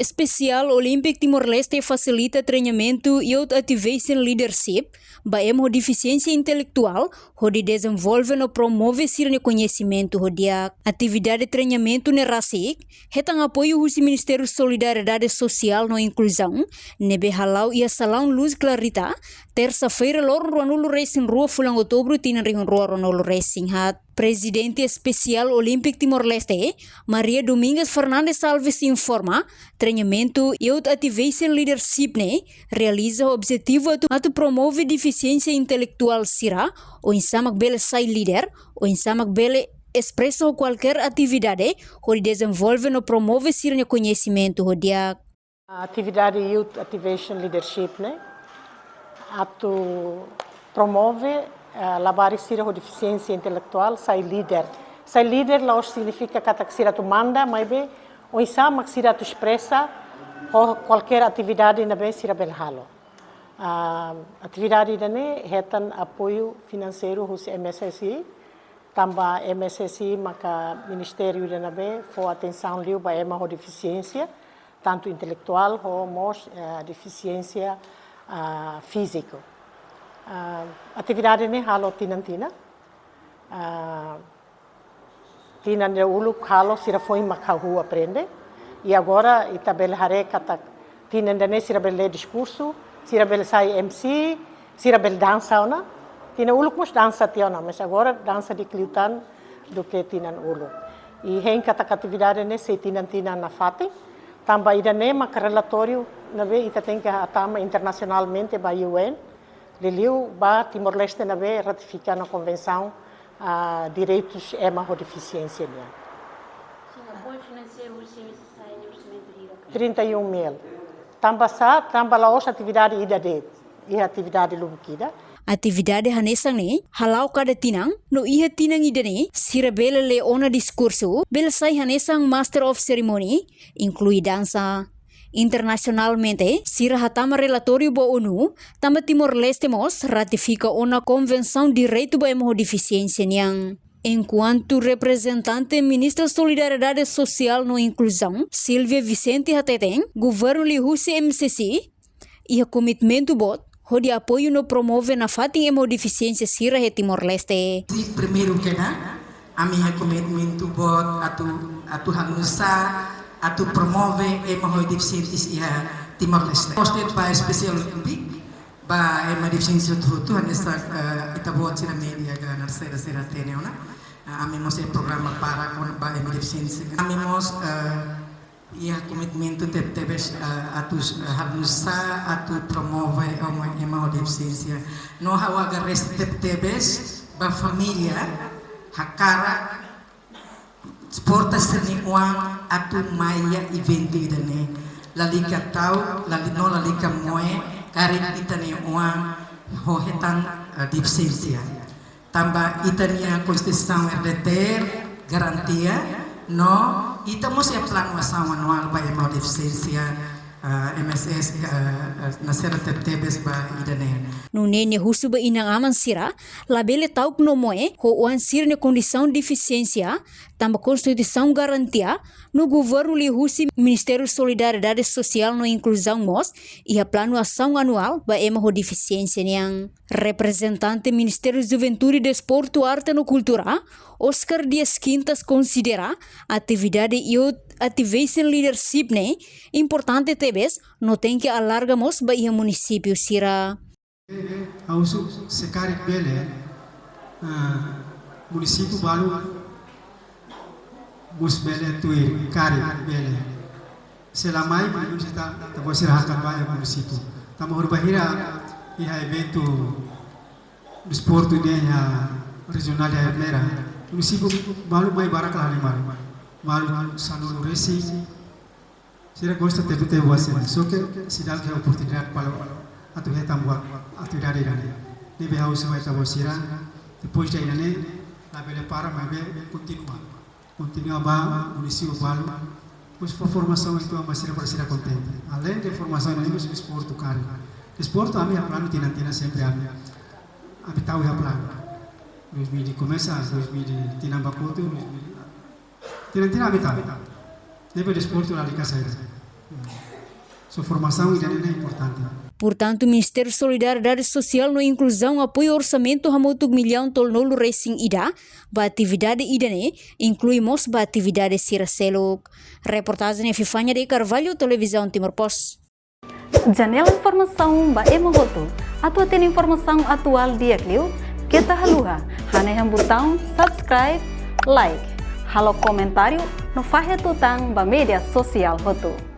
Especial Olympic Timor-Leste facilita treinamento Youth Activation Leadership, baemo deficiência intelectual, onde desenvolve e promove o conhecimento rodia. Atividade de treinamento ne RASIC, retan apoio o Ministério de Solidariedade Social no Inclusão, nebe halau e a Salão Luz Clarita, terça-feira lor Ronolo Racing Rua Fulang Outubro tinan ring Rua Ronolo Racing hat. Presidente Especial Olympic Timor-Leste, Maria Domingues Fernandes Alves informa, treinamento Youth Activation Leadership ne realiza o objetivo atu promove deficiência intelectual sira, ou insamak bele sai líder, ou insamak bele expressa qualquer atividade, onde desenvolve no promove sira conhecimento rodia. A atividade Youth Activation Leadership ne atu promove labar sira com deficiência intelectual sai líder. Sai líder lá significa que sira tu manda, mas bem, ou insama que sira tu expressa qualquer atividade na bem sira belhalo. Atividade dane retan apoio financeiro hos MSSI, tamba MSSI maka Ministério da bem for atenção liu ba ema ho deficiência tanto intelectual como deficiência física. Atividade ini halo tinan-tina. Tinan de ulu halo sira foi makahu aprende. E agora itabel hare kata tinan dane sira bel discurso, sira bel sai MC, sira bel dança ona. Tinan ulu mus dança tiona, mas agora dança de kliutan do que tinan ulu. E hen kata atividade ne se tinan-tina na fati. Tamba ida ne maka relatório na be ita tem que atama internacionalmente ba UN. Liliu ba Timor-Leste na be ratificar na convenção direitos ema com deficiência né. Sim, apoio financeiro o sai no orçamento de 31 mil. Tamba lá hoje atividade ida de e atividade lubukida. Atividade hanesang ne halau kada tinang no iha tinang ida ne sira bele le ona diskurso bele sai hanesang master of ceremony inclui dança. Internacionalmente, sira hatama relatório bo ONU, tamba Timor-Leste mos ratifica ona Convenção Direito ba emo deficiência niang. Enquanto representante Ministra Solidariedade Social no Inclusão, Silvia Vicente Hateteng, governo li husi MCC, e commitmento bot, de apoio no promove na fating emo deficiência sira he Timor-Leste. Primeiro que na, a minha commitmento bot atu hanusa atu promove ema deficientes ia Timor-Leste. Hosted by Special Olympic, by ema deficiência tu nessa itabot sira media ga narsera sira teneona. Amemos el programa para con ba ema deficiência. Amemos ia commitmento de tebes atus hanusa atu promove ema deficiência. No hawaga rest tebes ba família hakara sporta seni uang atu maya event idane lalika tau lalika moe karin itane uang hohetan deficiência tamba itania constituição RDT garantia no itamos e plano ação anual para a deficiência MSS nasera tebes ba idane No nene husu ba inang aman sira, labele tauk no moe, ho uan sira ne condição de deficiência, tamba constituição garantia, no governo li husi Ministério de Solidariedade Social no Inclusão mos, e a plano ação anual ba ema ho deficiência niang. Representante Ministério de Juventude, Desporto, Arte no Cultura, Oscar Dias Quintas considera atividade Youth Activation Leadership ne importante tebes, no tem que alargamos ba ia município sira. Ausu sekari bele município balu mus bele tuir kari bele selamai município ta bosira hakan ba município tamo horbahira iha evento desporto dia regional ya mera município balu mai barak lah limar balu sanulu racing sira gosta tebete wasen so que sidal que oportunidade palo atu hetam buat atividade dane nebe house mai tabosira depois dai dane la bele para mai be continua ba município balu pois formação itu masira para sira contente além de formação nós temos esporte caro esporte a minha plano tina sempre a tahu ya plano 2000 começa 2000 tina bakutu tina habitava nebe esporte lá de casa So formação ainda é importante. Portanto, o Ministério Solidariedade Social no Inclusão apoia o orçamento Hamotuk milhão tolnolo racing ida, ba atividade idane, inclui mos ba atividade siraseluk. Reportagem Fifanya de Carvalho, Televisão Timor Post. Janela informação ba emogoto. Atua tem informação atual dia kliu, kita haluha, haneham botão subscribe, like, halo comentário, no fahe tutang ba media sosial hotu.